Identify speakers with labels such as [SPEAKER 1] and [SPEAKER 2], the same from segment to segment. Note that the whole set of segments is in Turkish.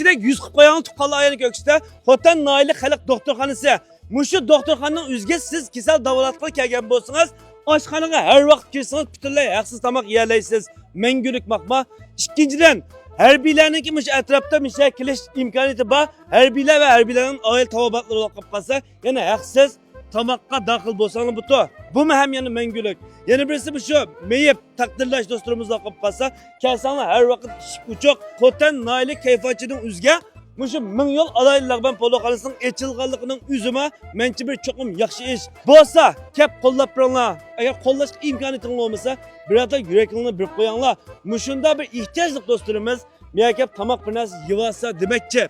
[SPEAKER 1] İçinde 100 qo'ygan tuqqanlar ayani ko'ksida Xotan Noila xalq doktorxonasi. Mushu doktorxonaning o'ziga siz kasal davolatga kelgan bo'lsangiz, oshxonaga har vaqt kirsangiz butunlay haqsiz tomoq yeyalaysiz. Mangulik maqma. Ikkinchidan, harbiylarniki mush atrofda misha kelish imkoniyati bor. Harbiylar va harbiylarning oil tavobatlari o'qib qolsa, yana haqsiz tomoqqa daxil bo'lsangiz butu. Bu ham yana mangulik. Yana birisi bu shu meyib taqdirlash dostlarimiz o'qib qolsa, kelsanlar har vaqt uchoq Xotan Noila kayfiyatining o'ziga Muşu 1000 yıl alaylıqban poloxonasining echilganligining o'zima menchi bir cho'qim yaxshi ish. Bo'lsa, kep qo'llab turinglar. Agar qo'llashga imkoniyating bo'lmasa, birodar yurakingni bir qo'yinglar. Mushunda bir ehtiyojli do'stlarimiz miyakep tamoq bir narsa yivasa demakchi.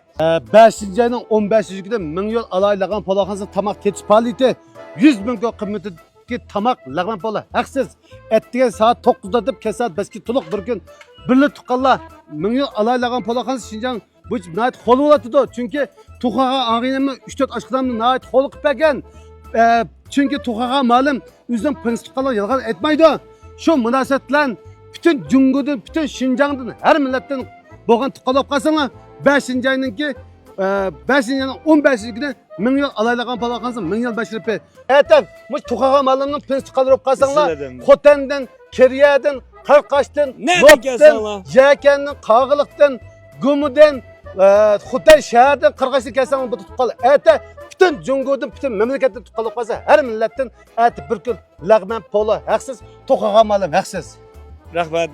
[SPEAKER 2] 5 ayning 15-günde 1000 yıl alaylıqban poloxonasi tamoq ketib qoldi. 100 ming qimmatidagi tamoq lag'man polo haqsiz. Ertaga soat 9da deb kesat baski to'liq bir kun birli tuqqanlar 1000 yıl alaylıqban poloxonasi Şinjan bu nayet xol bo'latdi. Chunki Tuxaga ag'inimni 3-4 oshxonamni nayet xol qilib bergan. Chunki Tuxaga ma'lum o'zining prinsiplar yolg'on aytmaydi. Shu munosabat bilan bütün Jungodan, bütün Şinjandan, her millatdan bo'lgan tuqqalab qolsanglar 5-ayninki 5-ayning 15-günde 1000 yıl alaylıqban poloxonasi 1000 yıl bashirib. Aytam, bu Tuxaga ma'lumning prinsiplar qilib qolsanglar, Xotandan, Kiriyadan, Qarqashdan, Notdan, Jakandan, Qog'iliqdan, Gumudan, Xitoy shahardan Qirg'izga kelsangiz bu tutib qoladi. Ata bütün Jungodan, bütün mamlakatdan tutib qolsa, har millatdan ati bir kun lag'man polo haqsiz, Tuxaga ma'lum haqsiz.
[SPEAKER 1] Rahmat.